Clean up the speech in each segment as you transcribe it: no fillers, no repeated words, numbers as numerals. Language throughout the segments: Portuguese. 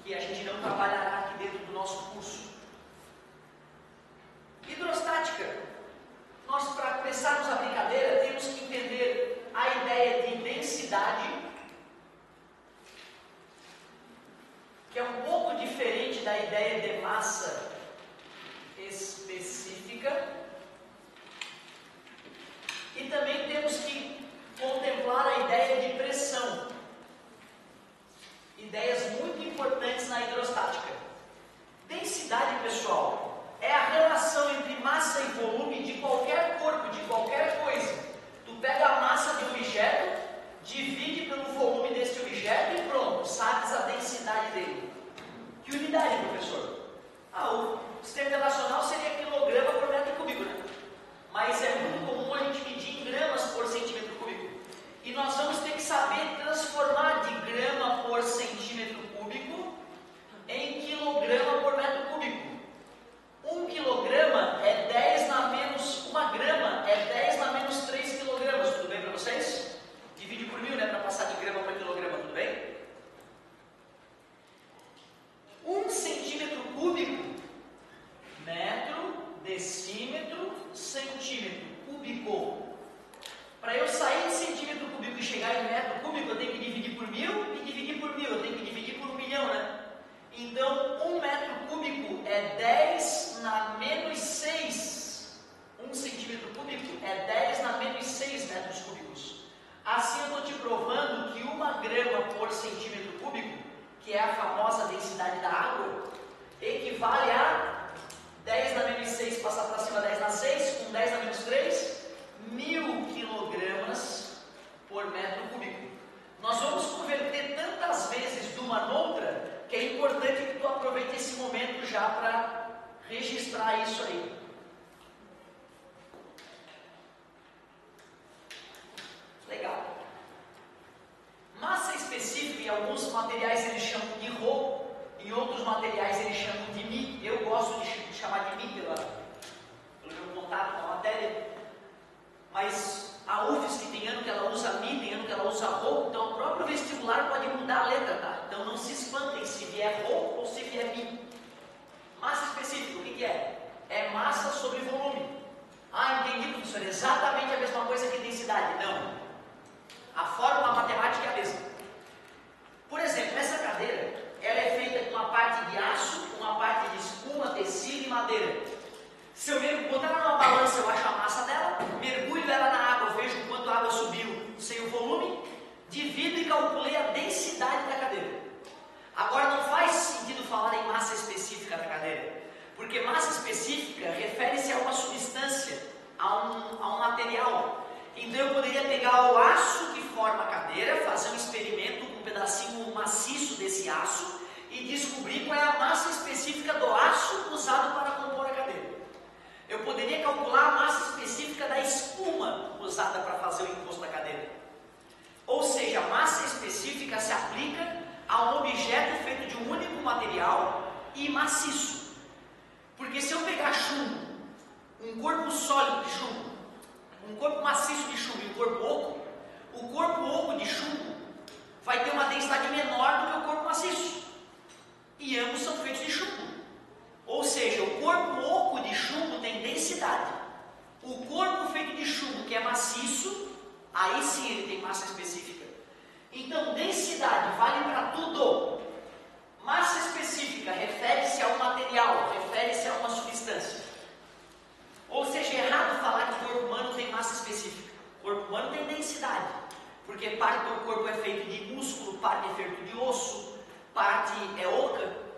que a gente não trabalhará aqui dentro do nosso curso. Hidrostática. Nós, para começarmos a brincadeira, temos que entender a ideia de densidade, que é um pouco diferente da ideia de massa específica. E também temos que contemplar a ideia de pressão. Ideias muito importantes na hidrostática. Densidade, pessoal, é a relação entre massa e volume de qualquer corpo, de qualquer coisa. Tu pega a massa de um objeto, divide pelo volume desse objeto e pronto, sabes a densidade dele. Que unidade, professor? O sistema internacional seria quilograma por metro cúbico, né? Mas é muito comum a gente medir em gramas por centímetro cúbico. E nós vamos ter que saber transformar de grama por centímetro cúbico em quilograma por metro cúbico. 1 quilograma é 10 na menos, 1 grama é 10 na menos 3 quilogramas. Tudo bem para vocês? Divide por 1000, né, para passar de grama para quilograma, tudo bem? 1 centímetro cúbico, metro, decímetro, centímetro cúbico. Para eu sair de centímetro cúbico e chegar em metro cúbico, eu tenho que dividir por 1000 e dividir por 1000. Eu tenho que dividir por 1 milhão, né? Então, 1 metro cúbico é 10 na menos 6. 1 centímetro cúbico é 10 na menos 6 metros cúbicos. Assim, eu estou te provando que 1 grama por centímetro cúbico, que é a famosa densidade da água, equivale a 10 na menos 6, passar para cima 10 na 6, com 10 na menos 3, 1000 quilogramas por metro cúbico. Nós vamos converter tantas vezes de uma noutra, que é importante que tu aproveite esse momento já para registrar isso aí. Legal. Massa específica, em alguns materiais eles chamam de Rho, em outros materiais eles chamam de Mi. Eu gosto de chamar de Mi pelo meu contato com a matéria, mas a UFSC tem ano que ela usa Mi, tem ano que ela usa Rho, então o próprio vestibular pode mudar a letra, tá? Então não se espantem se vier Rho ou se vier Mi. Massa específica, o que é? É massa sobre volume. Entendi, professor, exatamente a mesma coisa que densidade. Não. A fórmula matemática é a mesma. Por exemplo, essa cadeira, ela é feita de uma parte de aço, uma parte de espuma, tecido e madeira. Se eu botar ela numa balança, eu acho a massa dela, mergulho ela na água, vejo quanto a água subiu sem o volume, divido e calculei a densidade da cadeira. Agora, não faz sentido falar em massa específica da cadeira, porque massa específica refere-se a uma substância, a um material. Então, eu poderia pegar o aço que forma a cadeira, fazer um experimento com um pedacinho maciço desse aço e descobrir qual é a massa específica do aço usado para compor a cadeira. Eu poderia calcular a massa específica da espuma usada para fazer o encosto da cadeira. Ou seja, a massa específica se aplica a um objeto feito de um único material e maciço. Porque se eu pegar chumbo, um corpo sólido de chumbo, um corpo maciço de chumbo e um corpo oco, o corpo oco de chumbo vai ter uma densidade menor do que o corpo maciço. E ambos são feitos de chumbo. Ou seja, o corpo oco de chumbo tem densidade. O corpo feito de chumbo, que é maciço, aí sim ele tem massa específica. Então, densidade vale para tudo. Massa específica refere-se a um material, refere-se a uma substância. Ou seja, é errado falar que o corpo humano tem massa específica. O corpo humano tem densidade, porque parte do corpo é feito de músculo, parte é feito de osso, parte é oca.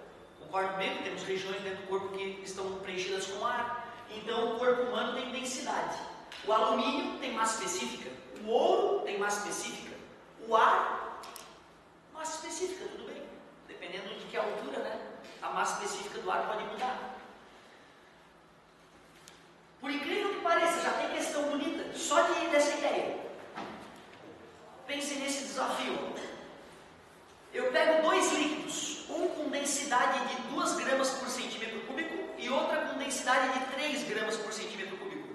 Concordo bem que temos regiões dentro do corpo que estão preenchidas com ar. Então, o corpo humano tem densidade. O alumínio tem massa específica. O ouro tem massa específica. O ar, massa específica, tudo bem. Dependendo de que altura, né? A massa específica do ar pode mudar. Por incrível que pareça, já tem questão bonita, só dessa ideia. Pense nesse desafio. Eu pego 2 líquidos, um com densidade de 2 gramas por centímetro cúbico e outra com densidade de 3 gramas por centímetro cúbico.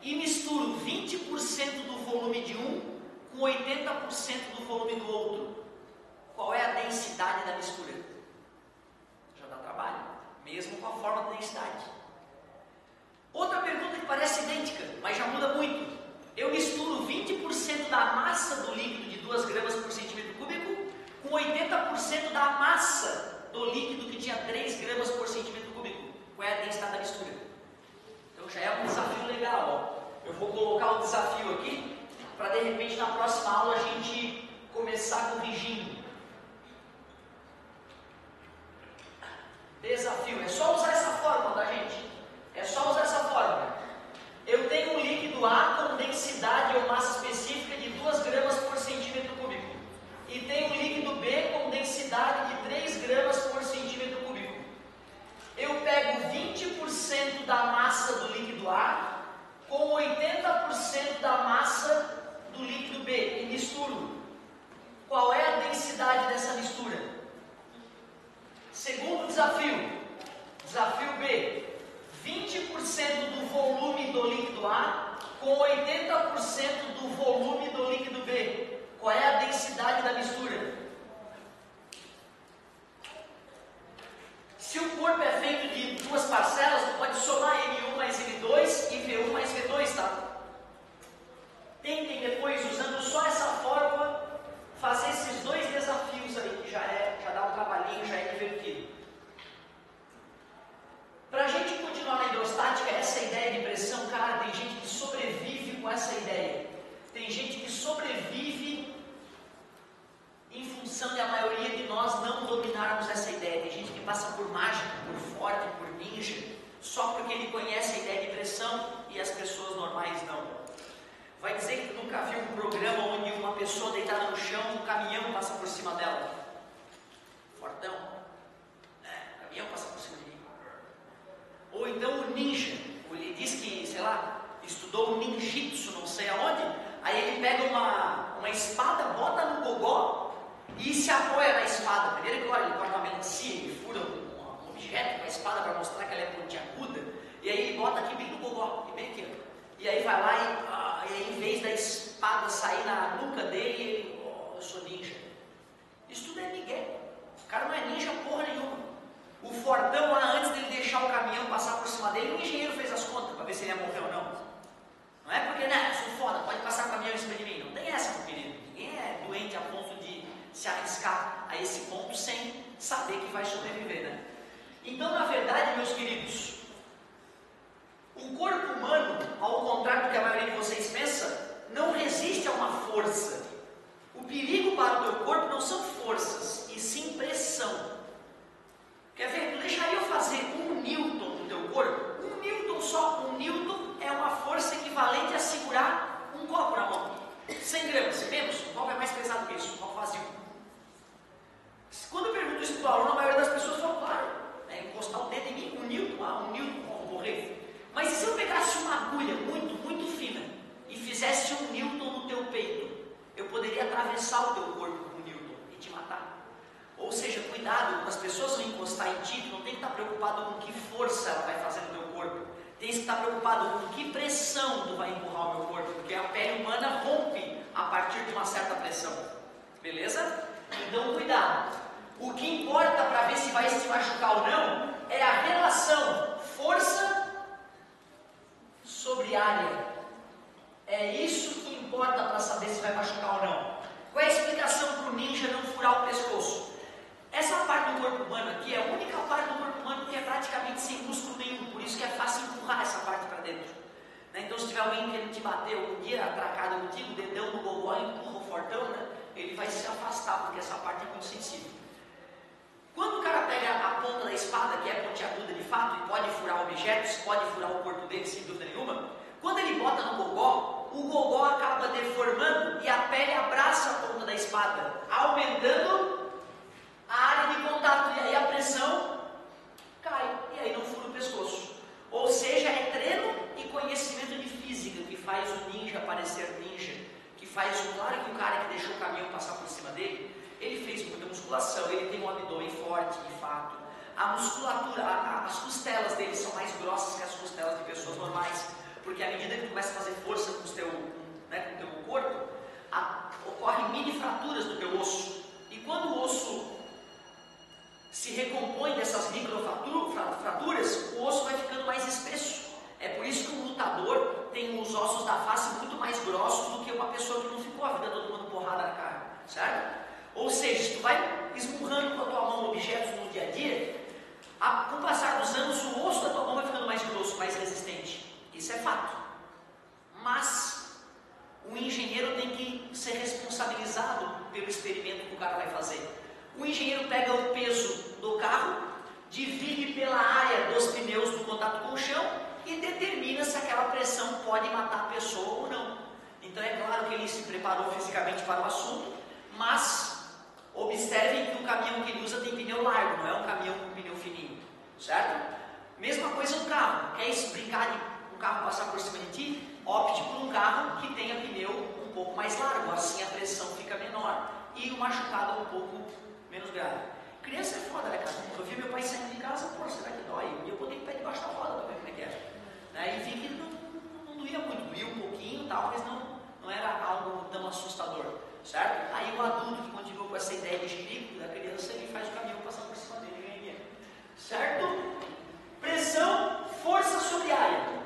E misturo 20% do volume de um com 80% do volume do outro. Qual é a densidade da mistura? de repente na próxima aula a gente começar corrigindo. Desafio, é só usar essa fórmula, tá, gente? É só usar essa fórmula. Eu tenho um líquido A com densidade ou massa específica de 2 gramas por centímetro cúbico. E tenho um líquido B com densidade de 3 gramas por centímetro cúbico. Eu pego 20% da massa do líquido A com 80% da massa do líquido B e misturo. Qual é a densidade dessa mistura? Segundo desafio, desafio B, 20% do volume do líquido A com 80% do volume do líquido B. Qual é a densidade da mistura? Se o corpo é feito de 2 parcelas, tu pode somar M1 mais M2 e V1 mais V2, tá? Tentem depois, usando só essa fórmula, fazer esses 2 desafios aí, que já dá um trabalhinho, já é divertido. Para a gente continuar na hidrostática, essa ideia de pressão, cara, tem gente que sobrevive com essa ideia. Tem gente que sobrevive em função de a maioria de nós não dominarmos essa ideia. Tem gente que passa por mágica, por forte, por ninja, só porque ele conhece a ideia de pressão e as pessoas normais não. Vai dizer que tu nunca viu um programa onde uma pessoa deitada no chão, um caminhão passa por cima dela. Fortão. O caminhão passa por cima de mim. Ou então o ninja. Ele diz que, sei lá, estudou o ninjitsu, não sei aonde. Aí ele pega uma espada, bota no gogó e se apoia na espada. Primeiro ele corta uma melancia, ele fura um objeto com a espada para mostrar que ela é pontiaguda. E aí ele bota aqui bem no gogó, bem aqui, ó. E aí vai lá e aí, em vez da espada sair na nuca dele, ele, eu sou ninja. Isso tudo é migué. O cara não é ninja porra nenhuma. O fortão lá, antes dele deixar o caminhão passar por cima dele, o engenheiro fez as contas para ver se ele ia morrer ou não. Não é porque, né, eu sou foda, pode passar o caminhão em cima de mim. Não tem essa, meu querido. Ninguém é doente a ponto de se arriscar a esse ponto sem saber que vai sobreviver, né? Então, na verdade, meus queridos, o corpo humano, ao contrário do que a maioria de vocês pensa, não resiste a uma força. O perigo para o teu corpo não são forças, e sim pressão. Quer ver? Tu deixaria eu fazer 1 Newton no teu corpo? 1 Newton só. 1 Newton é uma força equivalente a segurar um copo na mão. 100 gramas, menos. Um copo é mais pesado que isso, um copo vazio. Quando eu pergunto isso para o aluno, a maioria das pessoas fala, claro, encostar o dedo em mim, 1 Newton, 1 Newton, vou morrer. Mas e se eu pegasse uma agulha muito, muito fina e fizesse 1 Newton no teu peito? Eu poderia atravessar o teu corpo com 1 Newton e te matar. Ou seja, cuidado, quando as pessoas vão encostar em ti, tu não tem que estar preocupado com que força ela vai fazer no teu corpo. Tem que estar preocupado com que pressão tu vai empurrar o meu corpo, porque a pele humana rompe a partir de uma certa pressão. Beleza? Então, cuidado. O que importa para ver se vai se machucar ou não é a relação força sobre área. É isso que importa para saber se vai machucar ou não. Qual é a explicação para o ninja não furar o pescoço? Essa parte do corpo humano aqui é a única parte do corpo humano que é praticamente sem músculo nenhum, por isso que é fácil empurrar essa parte para dentro. Então, se tiver alguém querendo te bater algum dia, atracado contigo, dedão no gogó, empurra o fortão, né? Ele vai se afastar, porque essa parte é muito sensível. Quando o cara pega a ponta da espada, que é pontiaguda de fato, e pode furar objetos, pode furar o corpo dele sem dúvida nenhuma, quando ele bota no gogó, o gogó acaba deformando e a pele abraça a ponta da espada, aumentando a área de contato, e aí a pressão cai, e aí não fura o pescoço. Ou seja, é treino e conhecimento de física que faz o ninja parecer ninja, que faz, claro que o cara que deixou o caminhão passar por cima dele, ele fez muita musculação, ele tem um abdômen forte, de fato. A musculatura, as costelas dele são mais grossas que as costelas de pessoas normais, porque à medida que tu começa a fazer força com o teu corpo, ocorrem mini fraturas do teu osso. E quando o osso se recompõe dessas microfraturas, o osso vai ficando mais espesso. É por isso que um lutador tem os ossos da face muito mais grossos do que uma pessoa que não ficou a vida toda tomando porrada na cara, certo? Ou seja, se tu vai esmurrando com a tua mão objetos no dia a dia, com o passar dos anos o osso da tua mão vai ficando mais grosso, mais resistente. Isso é fato. Mas o engenheiro tem engenheiro pega o peso do carro, divide pela área dos pneus do contato com o chão e determina se aquela pressão pode matar a pessoa ou não. Então é claro que ele se preparou fisicamente para o assunto, mas observem que o caminhão que ele usa tem pneu largo, não é um caminhão com pneu fininho, certo? Mesma coisa no carro, quer brincar de um carro passar por cima de ti? Opte por um carro que tenha pneu um pouco mais largo, assim a pressão fica menor e o machucado um pouco menos grave. Criança é foda, né, cara? Eu vi meu pai saindo de casa, pô, será que dói? E eu botei o pé debaixo da roda pra ver como é que é. Né? E vi que não doía muito, doía um pouquinho e tal, mas não era algo tão assustador, certo? Aí o adulto que continua com essa ideia de espírito da criança, ele faz o caminhão passar por cima dele e ganha dinheiro. Certo? Pressão, força sobre área.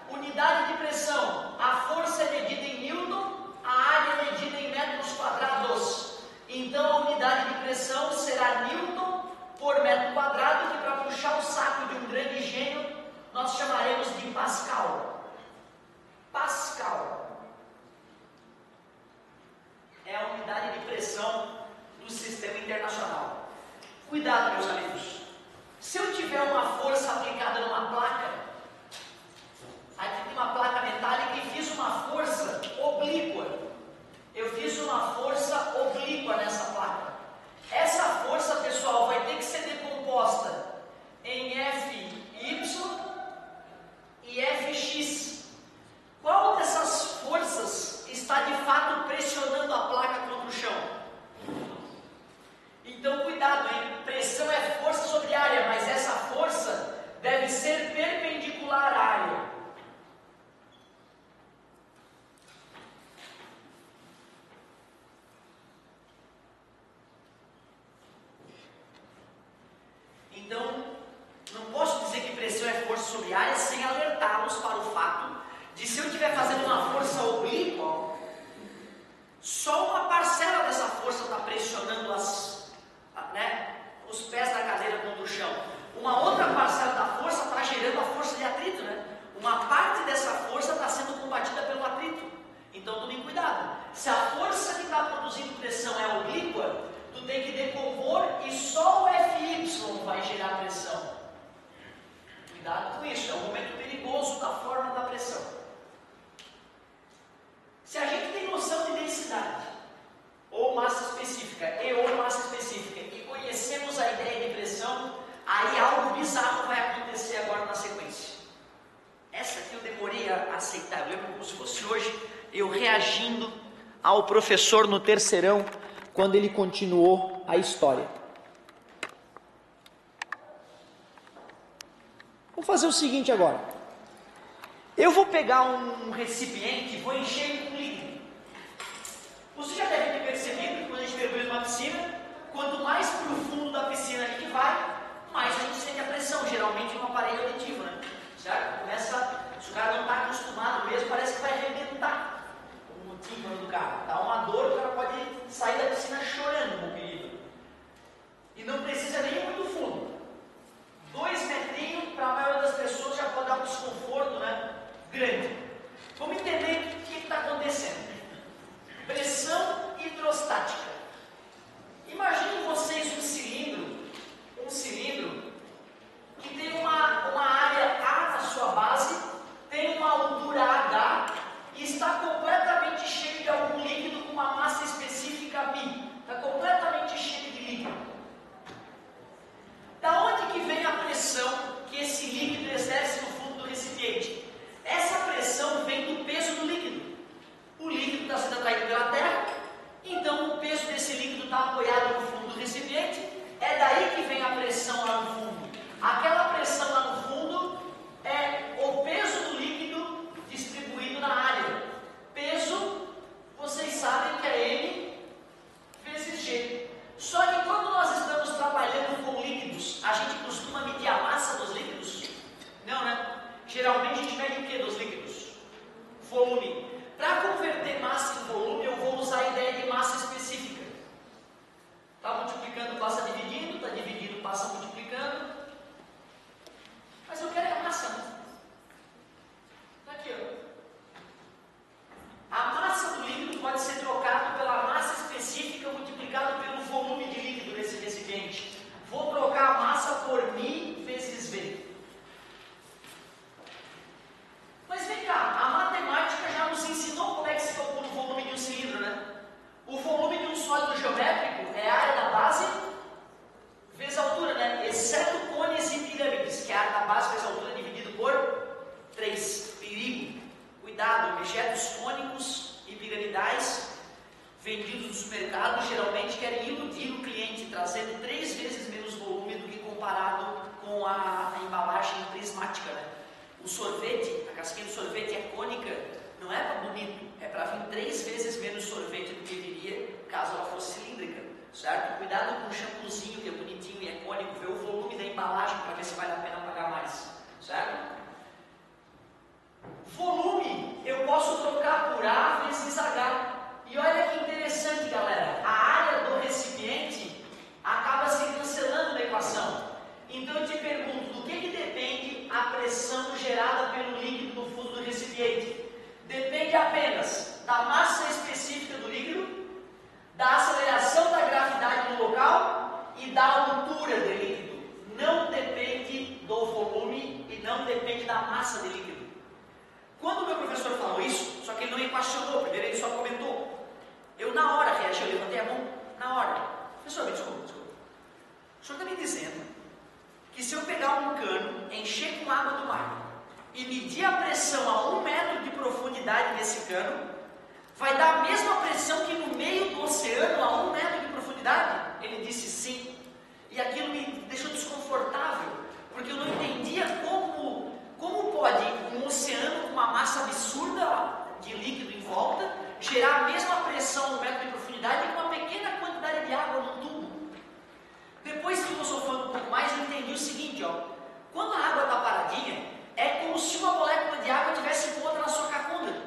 Unidade de pressão. A força é medida em Newton, a área é medida em metros quadrados. Então a unidade de pressão será Newton por metro quadrado, que para puxar o saco de um grande gênio nós chamaremos de Pascal. Pascal é a unidade de pressão do sistema internacional. Cuidado, meus amigos. Se eu tiver uma força aplicada numa placa, aqui tem uma placa metálica e fiz uma força oblíqua. Eu fiz uma força oblíqua nessa placa. Essa força, pessoal, vai ter que ser decomposta em Fy e Fx. Qual dessas forças está de fato pressionando a placa contra o chão? Então cuidado, hein? Pressão é força sobre área, mas essa força deve ser perpendicular à área. Então, não posso dizer que pressão é força sobre área sem alertá-los para o fato de, se eu estiver fazendo uma força oblíqua, só uma parcela dessa força está pressionando os pés da cadeira contra o chão. Uma outra parcela da força está gerando a força de atrito, né? Uma parte dessa força está sendo combatida pelo atrito. Então tomem cuidado. Se a força que está produzindo pressão é oblíqua, tu tem que decompor e só o Fy vai gerar pressão. Cuidado com isso, é um momento perigoso da forma da pressão. Se a gente tem noção de densidade, ou massa específica, ou massa específica, e conhecemos a ideia de pressão, aí algo bizarro vai acontecer agora na sequência. Essa aqui eu demorei a aceitar, eu lembro como se fosse hoje, eu reagindo ao professor no terceirão, quando ele continuou a história. Vou fazer o seguinte agora. Eu vou pegar um recipiente e vou encher ele com líquido. Você já deve ter percebido que quando a gente mergulha numa piscina, quanto mais para o fundo da piscina a gente vai, mais a gente sente a pressão, geralmente no aparelho auditivo, né? Certo? Começa, se o cara não está acostumado mesmo, parece que vai arrebentar o tímpano do carro. Dá uma dor, o cara pode sair da piscina chorando, meu querido. E não precisa nem ir muito fundo. 2 metrinhos, para a maioria das pessoas, já pode dar um desconforto, né? Grande. Vamos entender o que está acontecendo. Pressão hidrostática. com a embalagem prismática, né? O sorvete, a casquinha do sorvete é cônica, não é para bonito, é para vir 3 vezes menos sorvete do que viria caso ela fosse cilíndrica, certo? Cuidado com o shampoozinho que é bonitinho e é cônico, vê o volume da embalagem para ver se vale a pena pagar mais, certo? Volume eu posso trocar por A vezes H. E olha que interessante, galera, a área do recipiente acaba se cancelando na equação. Então eu te pergunto, do que depende a pressão gerada pelo líquido no fundo do recipiente? Depende apenas da massa específica do líquido, da aceleração da gravidade no local e da altura do líquido. Não depende do volume e não depende da massa do líquido. Quando o meu professor falou isso, só que ele não equacionou, primeiro ele só comentou. Eu na hora reagi, eu levantei a mão, na hora. Professor, me desculpa. O senhor está me dizendo que se eu pegar um cano, encher com água do mar e medir a pressão a 1 metro de profundidade nesse cano, vai dar a mesma pressão que no meio do oceano a 1 metro de profundidade? Ele disse sim. E aquilo me deixou desconfortável, porque eu não entendia como pode um oceano com uma massa absurda de líquido em volta gerar a mesma pressão a 1 metro de profundidade com uma pequena quantidade de água no tubo. Depois, filosofando um pouco mais, eu entendi o seguinte, ó, quando a água está paradinha, é como se uma molécula de água tivesse com outra na sua cacunda,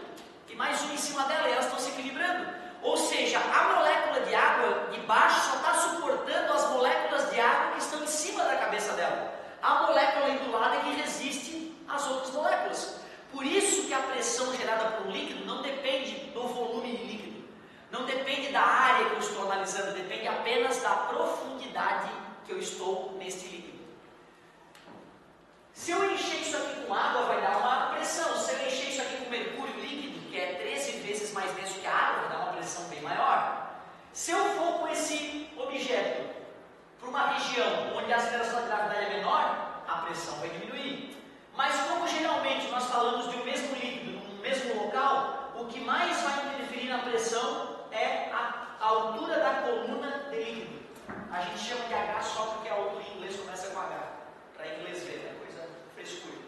e mais uma em cima dela, e elas estão se equilibrando. Ou seja, a molécula de água de baixo só está suportando as moléculas de água que estão em cima da cabeça dela. A molécula ali do lado é que resiste às outras moléculas. Por isso que a pressão gerada por um líquido não depende do volume de líquido, não depende da área que eu estou analisando, depende apenas da profundidade que eu estou neste líquido. Se eu encher isso aqui com água, vai dar uma pressão. Se eu encher isso aqui com mercúrio líquido, que é 13 vezes mais denso que a água, vai dar uma pressão bem maior. Se eu for com esse objeto para uma região onde a aceleração da gravidade é menor, a pressão vai diminuir. Mas como geralmente nós falamos de um mesmo líquido, no mesmo local, o que mais vai interferir na pressão é a altura da coluna de líquido. A gente chama de H só porque a altura em inglês começa com H, para inglês ver, né? Coisa frescura.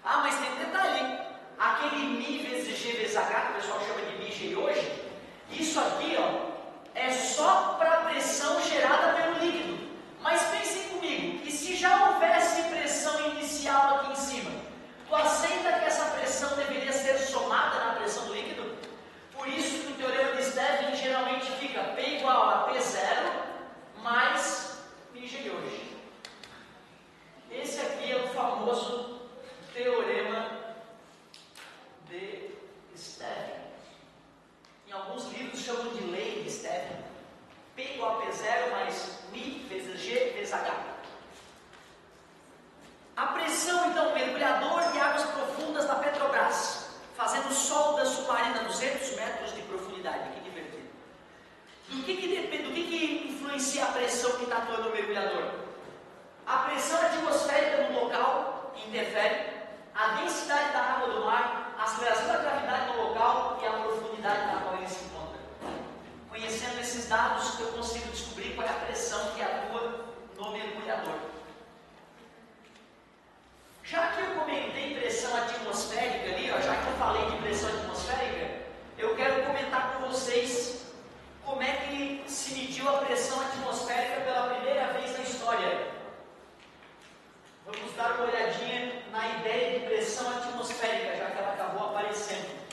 Ah, mas tem um detalhe, aquele Mi vezes G vezes H, que o pessoal chama de MiG hoje, isso aqui, ó, é só para a pressão gerada pelo líquido. Mas pensem comigo, e se já houvesse pressão inicial aqui em cima, tu aceita que essa pressão deveria ser somada na pressão do líquido? Por isso que o teorema de Stevin geralmente fica P igual a P0 mais MiG de hoje. Esse aqui é o famoso teorema de Stevin. Em alguns livros chamam de lei de Stevin. P igual a P0 mais Mi vezes G vezes H. A pressão, então, mergulhador de águas profundas da Petrobras, fazendo solda submarina a 200 metros de profundidade. Que divertido. Do que influencia a pressão que está atuando no mergulhador? A pressão atmosférica no local interfere, a densidade da água do mar, a aceleração da gravidade no local e a profundidade na qual ele se encontra. Conhecendo esses dados, eu consigo descobrir qual é a pressão que atua no mergulhador. Já que eu comentei pressão atmosférica ali, ó, já que eu falei de pressão atmosférica, eu quero comentar com vocês como é que se mediu a pressão atmosférica pela primeira vez na história. Vamos dar uma olhadinha na ideia de pressão atmosférica, já que ela acabou aparecendo.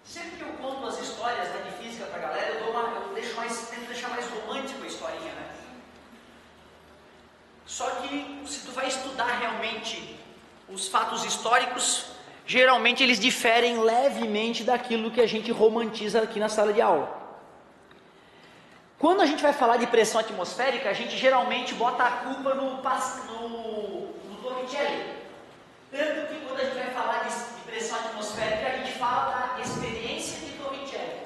Sempre que eu conto as histórias, né, de física para a galera, tento deixar mais romântico a historinha, né? Só que se tu vai estudar realmente os fatos históricos, geralmente eles diferem levemente daquilo que a gente romantiza aqui na sala de aula. Quando a gente vai falar de pressão atmosférica, a gente geralmente bota a culpa no Torricelli. Tanto que quando a gente vai falar de pressão atmosférica, a gente fala da experiência de Torricelli.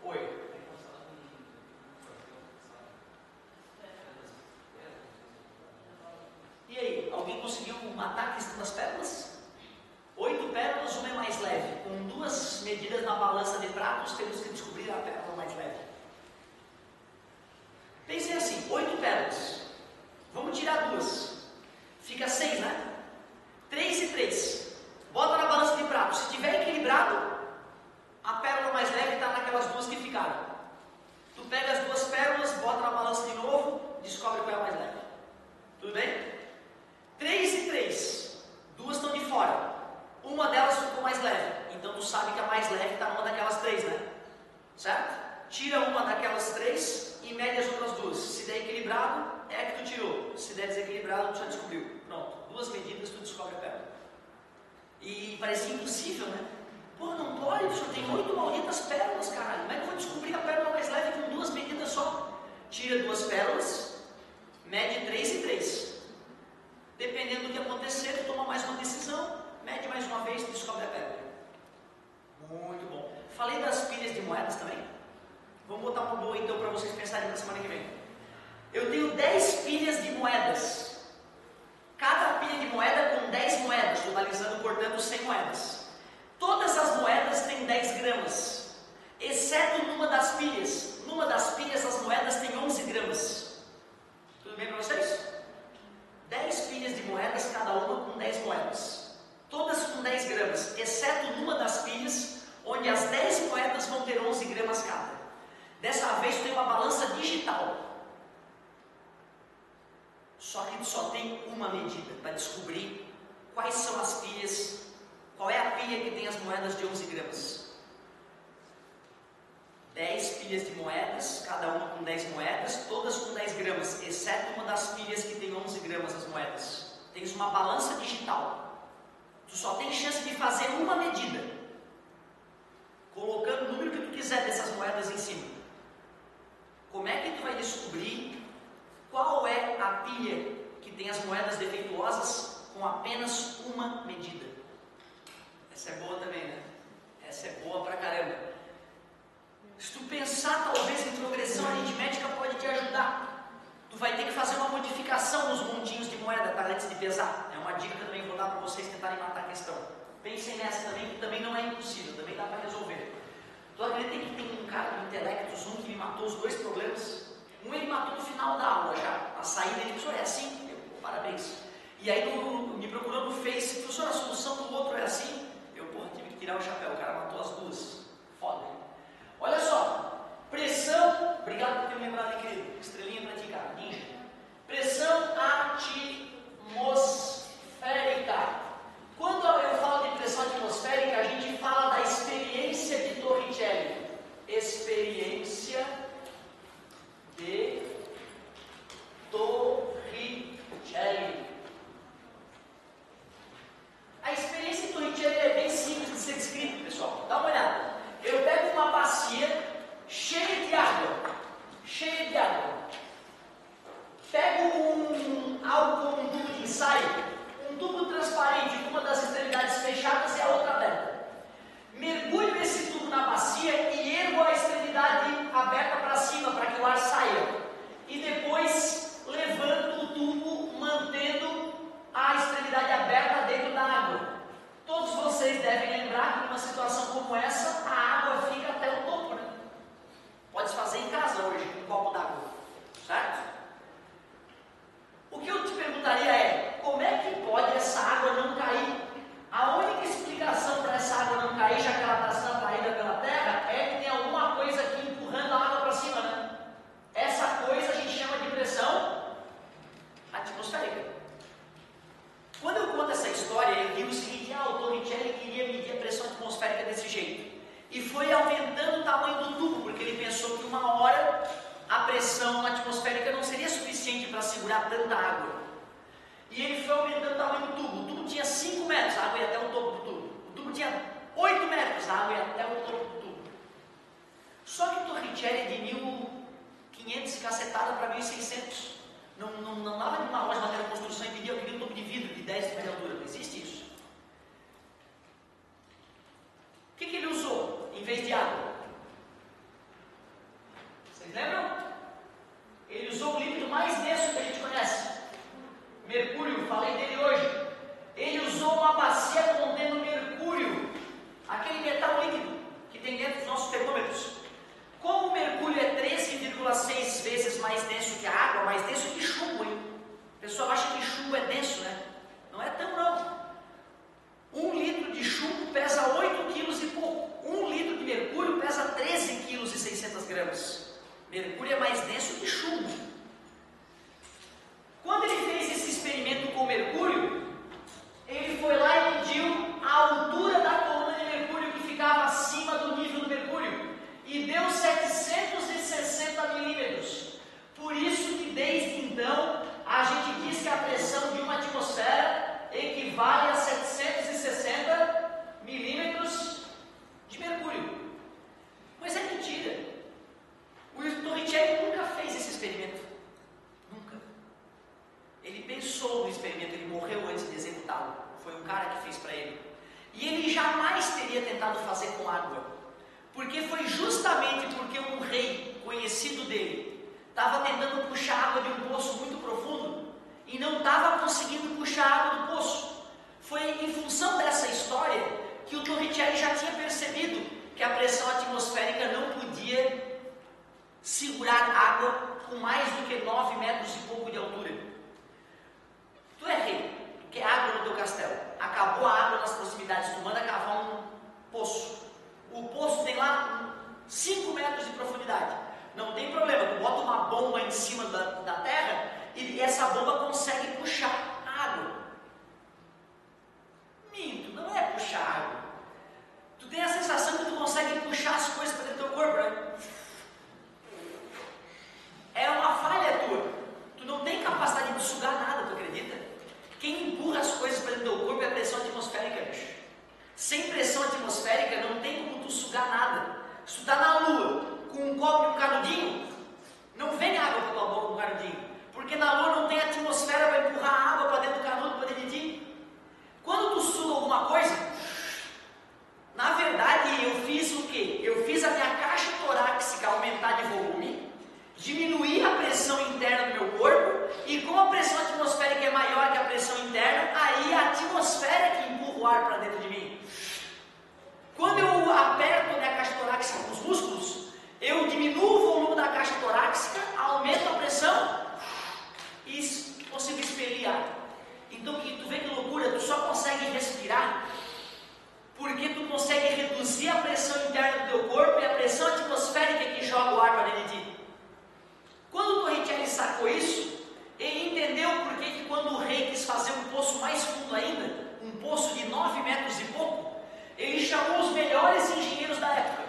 Oi. 2 medidas tu descobre a pérola. E parecia impossível, né? Pô, não pode, o senhor tem 8 malditas pérolas, caralho. Como é que eu vou descobrir a pérola mais leve com 2 medidas só? Tira 2 pérolas, mede 3 e 3. Dependendo do que acontecer, tu toma mais uma decisão, mede mais uma vez e descobre a pérola. Muito bom. Falei das pilhas de moedas também. Vamos botar uma boa então para vocês pensarem na semana que vem. Eu tenho 10 pilhas de moedas. Cada pilha de moeda com 10 moedas, totalizando, portanto, 100 moedas. Todas as moedas têm 10 gramas, exceto numa das pilhas. Numa das pilhas as moedas têm 11 gramas. Tudo bem para vocês? 10 pilhas de moedas, cada uma com 10 moedas. Todas com 10 gramas, exceto numa das pilhas, onde as 10 moedas vão ter 11 gramas cada. Dessa vez tem uma balança digital. Só que só tem uma medida para descobrir quais são as pilhas, qual é a pilha que tem as moedas de 11 gramas. 10 pilhas de moedas, cada uma com 10 moedas, todas com 10 gramas, exceto uma das pilhas que tem 11 gramas as moedas. Tens uma balança digital. Tu só tem chance de fazer uma medida, colocando o número que tu quiser dessas moedas em cima. Como é que tu vai descobrir qual é a pilha que tem as moedas defeituosas com apenas uma medida? Essa é boa também, né? Essa é boa pra caramba. Se tu pensar talvez em progressão aritmética, pode te ajudar. Tu vai ter que fazer uma modificação nos montinhos de moeda para antes de pesar. É uma dica que eu também vou dar para vocês tentarem matar a questão. Pensem nessa também, que também não é impossível, também dá para resolver. Tu acredita que tem um cara do Intelectus 1 que me matou os 2 problemas? Um ele matou no final da aula já. A saída ele disse, é assim? Eu, parabéns. E aí me procurou no Face, professor, a solução do outro é assim? Eu, tive que tirar o chapéu, o cara matou as 2. Foda, hein? Olha só, pressão, obrigado por ter me lembrado aqui, querido. Estrelinha pra ti, cara, ninja. Pressão atmosférica. Quando eu falo de pressão atmosférica, a gente fala da experiência de Torricelli. Experiência de Torricelli. A experiência de Torricelli é bem simples de ser descrita, pessoal. Dá uma olhada. Eu pego uma bacia cheia de água. Pego algo como um tubo de ensaio, um tubo transparente, uma das extremidades fechadas e a outra aberta. Mergulho esse tubo na bacia e ergo a extremidade aberta para cima para que o ar saia. E depois levanto o tubo mantendo a extremidade aberta dentro da água. Todos vocês devem lembrar que numa situação como essa, a água fica até o topo, né? Pode fazer em casa hoje, um copo d'água, certo? O que eu te perguntaria é, como é que pode essa água não cair? A única explicação para essa água não cair, já que ela está sendo atraída pela terra, é que tem alguma coisa aqui empurrando a água para cima, né? Essa coisa a gente chama de pressão atmosférica. Quando eu conto essa história, eu digo o seguinte, o Torricelli queria medir a pressão atmosférica desse jeito. E foi aumentando o tamanho do tubo, porque ele pensou que uma hora a pressão atmosférica não seria suficiente para segurar tanta água. E ele foi aumentando o tamanho do tubo. O tubo tinha 5 metros, a água ia até o topo do tubo. O tubo tinha 8 metros, a água ia até o topo do tubo. Só que o Torricelli de 1500 cacetada para 1600. Não dava de uma loja de material de construção e pedia um tubo de vidro de 10 metros de altura. Não existe isso. O que ele usou em vez de água? Vocês lembram? Ele usou o líquido mais denso que a gente conhece. Mercúrio, falei dele hoje. Ele usou uma bacia contendo mercúrio, aquele metal líquido que tem dentro dos nossos termômetros. Como o mercúrio é 13,6 vezes mais denso que a água, mais denso que chumbo, hein? O pessoal acha que chumbo é denso, né? Não é tão não. 1 litro de chumbo pesa 8 quilos e pouco. 1 litro de mercúrio pesa 13 quilos e 600 gramas. Mercúrio é mais denso que chumbo. Quando ele fez esse experimento com mercúrio, ele foi lá e foi um cara que fez para ele. E ele jamais teria tentado fazer com água, porque foi justamente porque um rei conhecido dele estava tentando puxar água de um poço muito profundo e não estava conseguindo puxar água do poço. Foi em função dessa história que o Torricelli já tinha percebido que a pressão atmosférica não podia segurar água com mais do que 9 metros e pouco de altura. Tu é rei, tu quer água no teu castelo, acabou a água nas proximidades, tu manda cavar um poço. O poço tem lá 5 metros de profundidade, não tem problema, tu bota uma bomba em cima da terra e essa bomba consegue puxar a água. Minto, não é puxar água. Tu tem a sensação que tu consegue puxar as coisas para dentro do teu corpo, né? É uma falha tua. Tu não tem capacidade de sugar nada, tu acredita? Quem empurra as coisas para dentro do teu corpo é a pressão atmosférica, bicho. Sem pressão atmosférica não tem como tu sugar nada. Se tu tá na lua com um copo e um canudinho, não vem água para tua boca com um canudinho, porque na lua não tem atmosfera para empurrar água para dentro do canudo, para dentro de ti. Quando tu suga alguma coisa, na verdade eu fiz o quê? Eu fiz a minha caixa torácica aumentar de volume, diminuir a pressão interna do meu corpo, e como a pressão atmosférica é maior que a pressão interna, aí a atmosfera é que empurra o ar para dentro de mim. Quando eu aperto a minha caixa torácica com os músculos, eu diminuo o volume da caixa torácica, aumento a pressão e consigo expelir ar. Então tu vê que loucura, tu só consegue respirar porque tu consegue reduzir a pressão interna do teu corpo e a pressão atmosférica que joga o ar para dentro de ti. Quando o Torricelli sacou isso, ele entendeu por que quando o rei quis fazer um poço mais fundo ainda, um poço de 9 metros e pouco, ele chamou os melhores engenheiros da época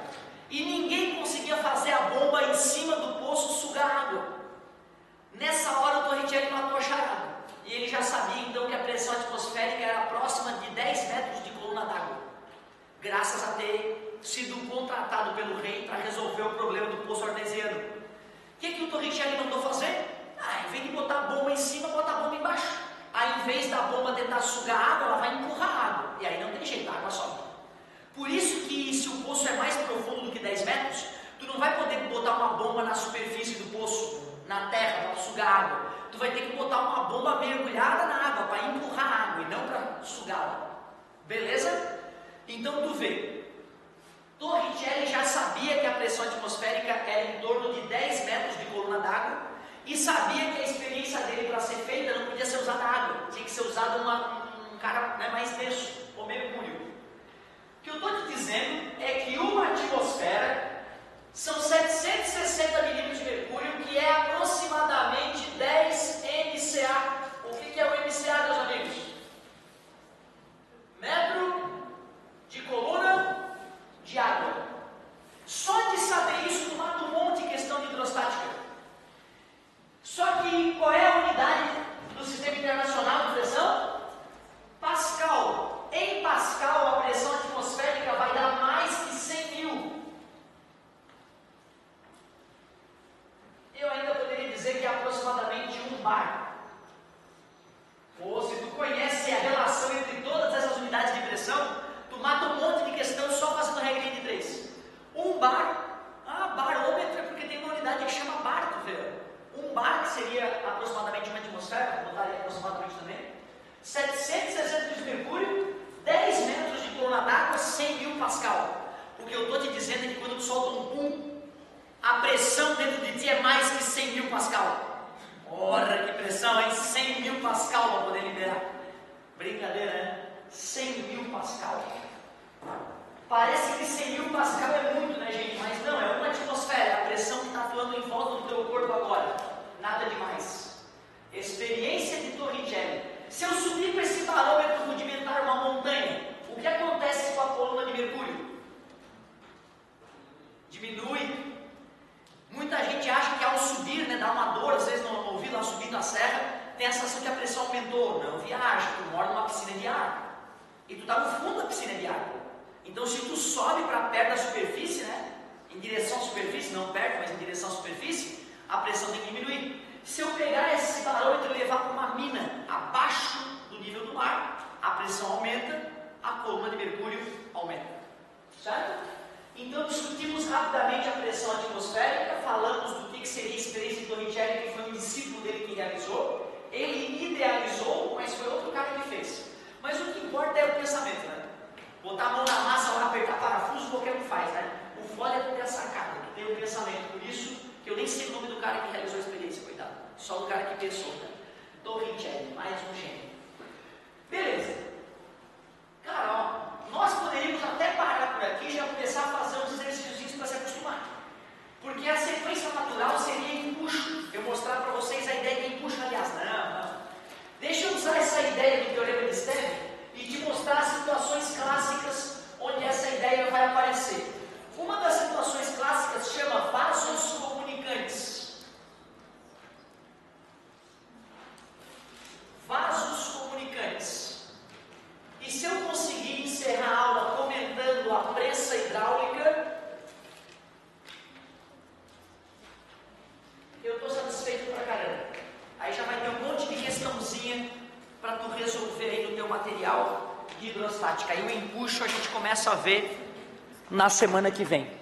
e ninguém conseguia fazer a bomba em cima do poço sugar água. Nessa hora o Torricelli matou a charada e ele já sabia então que a pressão atmosférica era próxima de 10 metros de coluna d'água, graças a ter sido contratado pelo rei para resolver o problema do poço artesiano. O que o Torricelli mandou fazer? Em vez de botar a bomba em cima, bota a bomba embaixo. Aí, em vez da bomba tentar sugar água, ela vai empurrar a água. E aí não tem jeito, a água sobe. Por isso que se o poço é mais profundo do que 10 metros, tu não vai poder botar uma bomba na superfície do poço, na terra, para sugar água. Tu vai ter que botar uma bomba mergulhada na água, para empurrar a água e não para sugá-la. Beleza? Então tu vê, Torricelli já sabia que a pressão atmosférica era em torno de 10 metros de coluna d'água e sabia que a experiência dele para ser feita não podia ser usada água, tinha que ser usado um cara mais denso, ou mercúrio. O que eu estou te dizendo é que uma atmosfera são 760 milímetros de mercúrio, que é aproximadamente 10 MCA. O que é o MCA, meus amigos? Metro de coluna de água. Só de saber isso, tu mata um monte de questão de hidrostática. Só que qual é a unidade do sistema internacional de pressão? Pascal. Em Pascal, a pressão atmosférica vai dar mais que 100 mil. Eu ainda poderia dizer que é aproximadamente 1 bar. Ou se tu conhece a relação entre todas essas unidades de pressão, tu mata um monte de questão só fazendo regrinha de 3. 1 bar, barômetro é porque tem uma unidade que chama bar, tu vê? 1 bar, que seria aproximadamente uma atmosfera, vou botar ali aproximadamente também, 760 de mercúrio, 10 metros de coluna d'água, 100 mil pascal. O que eu estou te dizendo é que quando tu solta um pum, a pressão dentro de ti é mais que 100 mil pascal. Ora, que pressão, hein? 100 mil pascal para poder liberar. Brincadeira, né? 100 mil pascal. Parece que 100 mil pascal é muito, né, gente? Mas não, é uma atmosfera, a pressão que está atuando em volta do teu corpo agora. Nada demais. Experiência de Torricelli. Se eu subir para esse barômetro rudimentar uma montanha, o que acontece com a coluna de mercúrio? Diminui. Muita gente acha que ao subir, né, dá uma dor, às vezes no ouvido, ao subir na serra, tem a sensação que a pressão aumentou. Não viaja, tu mora numa piscina de ar. E tu está no fundo da piscina de ar. Então se tu sobe para perto da superfície, né, em direção à superfície, não perto, mas em direção à superfície, a pressão tem que diminuir. Se eu pegar esse barômetro e levar para uma mina abaixo do nível do mar, a pressão certo? Então discutimos rapidamente a pressão atmosférica, falamos do que seria a experiência de Torricelli, que foi um discípulo dele que realizou. Ele idealizou, mas foi outro cara que fez. Mas o que importa é o pensamento, né? Botar a mão na massa lá, apertar parafuso, qualquer um faz, né? O foda é ter a sacada, ter o pensamento. Por isso que eu nem sei o nome do cara que realizou a experiência, coitado. Só o cara que pensou, né? Torricelli, mais um gênio. Beleza. Cara, ó, nós poderíamos até parar por aqui e já começar a fazer uns exercícios para se acostumar. Porque a sequência natural seria empuxo. Eu mostrar para vocês a ideia de empuxo, aliás. Não. Deixa eu usar essa ideia do teorema de Stern e te mostrar situações clássicas onde essa ideia vai aparecer. Uma das situações clássicas se chama vasos comunicantes. Vasos comunicantes. E se eu conseguir encerrar a aula comentando a prensa hidráulica, eu estou satisfeito pra caramba. Aí já vai ter um monte de questãozinha para tu resolver aí no teu material de hidrostática. Aí o empuxo a gente começa a ver na semana que vem.